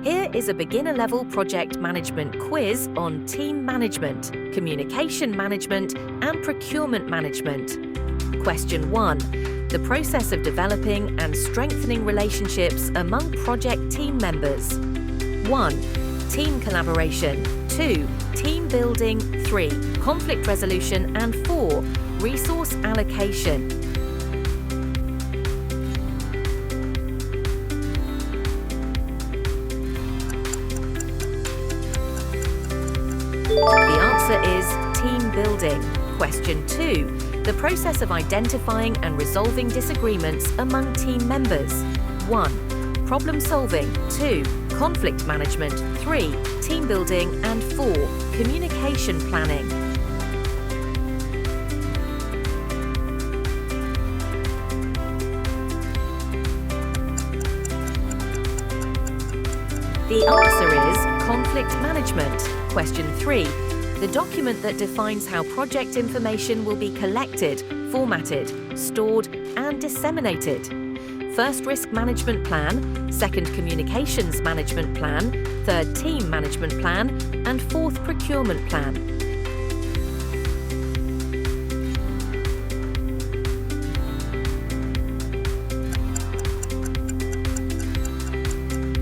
Here is a beginner-level project management quiz on team management, communication management, and procurement management. Question 1. The process of developing and strengthening relationships among project team members. 1. Team collaboration. 2. Team building. 3. Conflict resolution. And 4. Resource allocation. The answer is team building. Question 2. The process of identifying and resolving disagreements among team members. 1. Problem solving. 2. Conflict management. 3. Team building. And 4. Communication planning. The answer is conflict management. Question 3. The document that defines how project information will be collected, formatted, stored, and disseminated. First, risk management plan. Second, communications management plan. Third, team management plan. And fourth, procurement plan.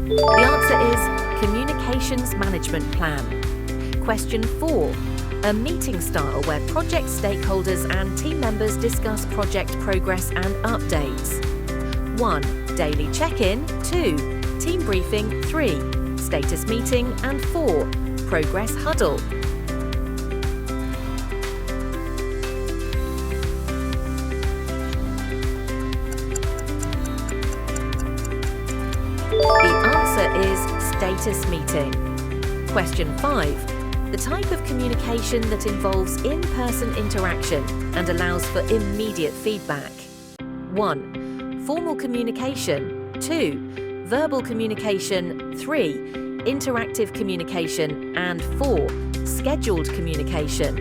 The answer is communications management plan. Question 4. A meeting style where project stakeholders and team members discuss project progress and updates. 1. Daily check-in. 2. Team briefing. 3. Status meeting. And 4. Progress huddle. The answer is status meeting. Question 5. The type of communication that involves in-person interaction and allows for immediate feedback. 1. Formal communication. 2. Verbal communication. 3. Interactive communication. And 4. Scheduled communication.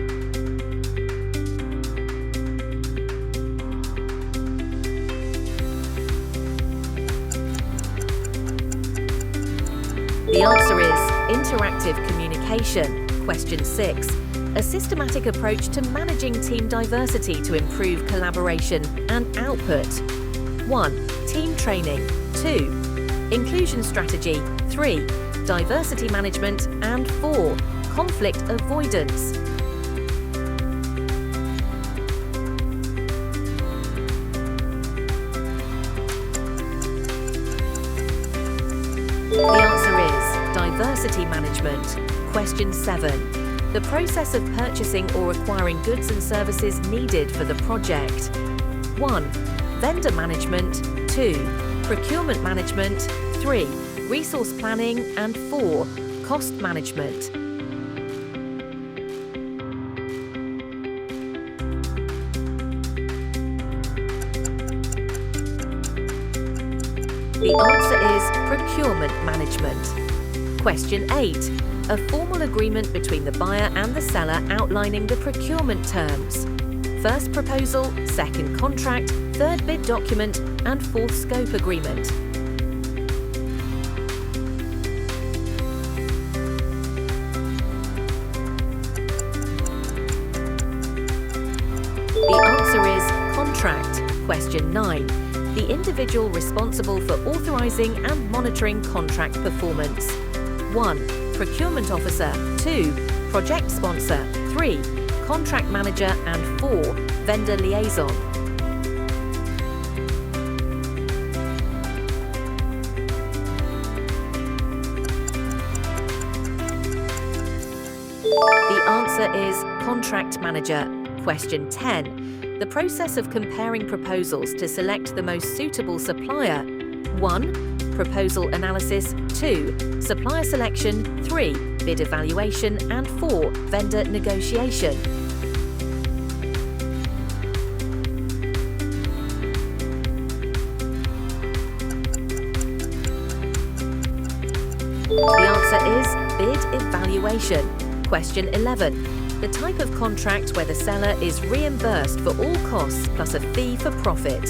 The answer is interactive communication. Question 6. A systematic approach to managing team diversity to improve collaboration and output. 1. Team training. 2. Inclusion strategy. 3. Diversity management. And 4. Conflict avoidance. The answer is diversity management. Question 7. The process of purchasing or acquiring goods and services needed for the project. 1. Vendor management. 2. Procurement management. 3. Resource planning. And 4. Cost management. The answer is procurement management. Question 8. A formal agreement between the buyer and the seller outlining the procurement terms. First proposal, second contract, third bid document, and fourth scope agreement. The answer is contract. Question 9. The individual responsible for authorizing and monitoring contract performance. 1. Procurement officer. 2. Project sponsor. 3. Contract manager. And 4. Vendor liaison. The answer is contract manager. Question 10. The process of comparing proposals to select the most suitable supplier. 1. Proposal analysis. 2. Supplier selection. 3. Bid evaluation. And 4. Vendor negotiation. The answer is bid evaluation. Question 11. The type of contract where the seller is reimbursed for all costs plus a fee for profit.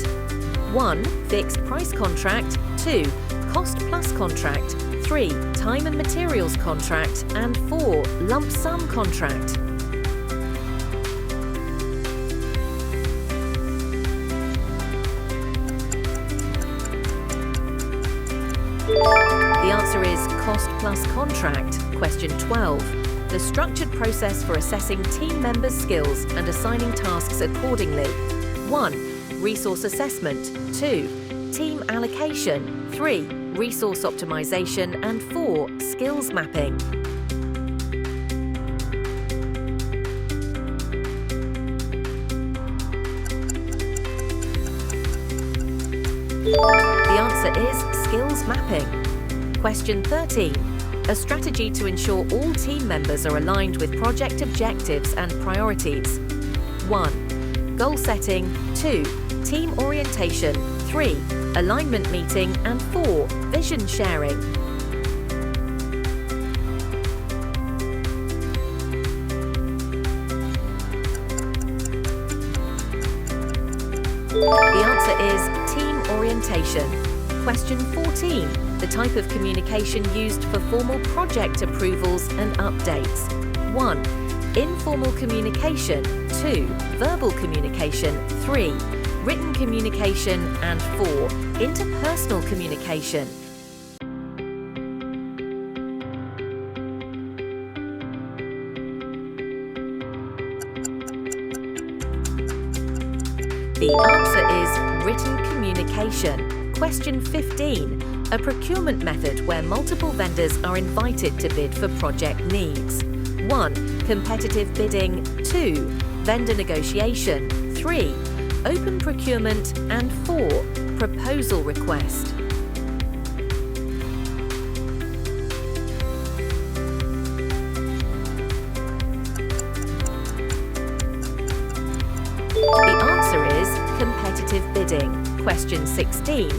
1. Fixed price contract. 2. Cost plus contract. 3. Time and materials contract, and 4. Lump sum contract. The answer is cost plus contract. Question 12. The structured process for assessing team members' skills and assigning tasks accordingly. 1. Resource assessment. 2. Team allocation. 3. Resource optimization. And 4. Skills mapping. The answer is skills mapping. Question 13. A strategy to ensure all team members are aligned with project objectives and priorities. 1. Goal setting. 2. Team orientation. 3. Alignment meeting. And 4. Vision sharing. The answer is team orientation. Question 14. The type of communication used for formal project approvals and updates. 1. Informal communication. 2. Verbal communication. 3. Written communication. And 4. Interpersonal communication. The answer is written communication. Question 15. A procurement method where multiple vendors are invited to bid for project needs. 1. Competitive bidding. 2. Vendor negotiation. 3. Open procurement. And 4. Proposal request. The answer is competitive bidding. Question 16.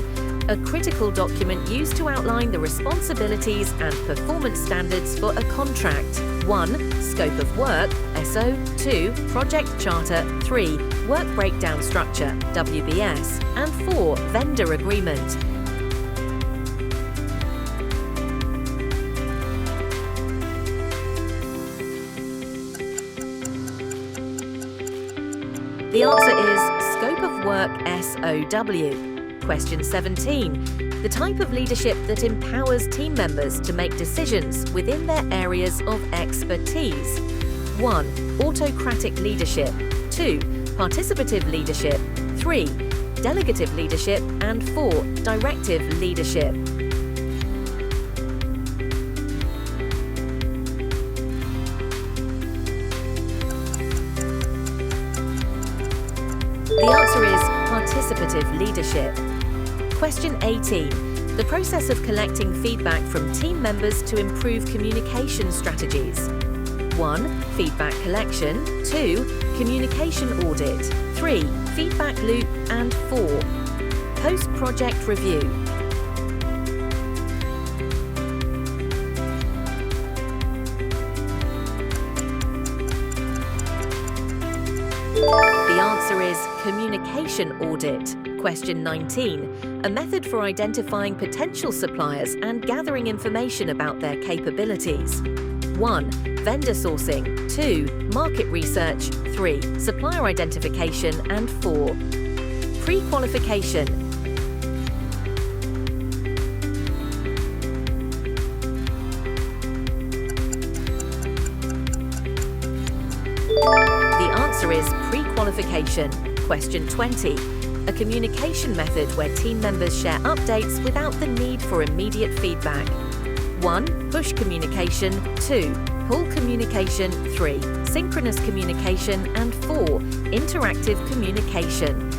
A critical document used to outline the responsibilities and performance standards for a contract. 1. Scope of work, SO. 2. Project charter. 3. Work breakdown structure, WBS. And 4. Vendor agreement. The answer is scope of work, SOW. Question 17. The type of leadership that empowers team members to make decisions within their areas of expertise. 1. Autocratic leadership. 2. Participative leadership. 3. Delegative leadership. And 4. Directive leadership. The answer is participative leadership. Question 18. The process of collecting feedback from team members to improve communication strategies. 1. Feedback collection. 2. Communication audit. 3. Feedback loop. And 4. Post-project review. The answer is communication audit. Question 19. A method for identifying potential suppliers and gathering information about their capabilities. 1. Vendor sourcing. 2. Market research. 3. Supplier identification. And 4. Pre-qualification. The answer is pre-qualification. Question 20. A communication method where team members share updates without the need for immediate feedback. 1. Push communication. 2. Pull communication. 3. Synchronous communication. And 4. Interactive communication.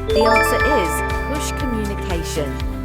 The answer is push communication.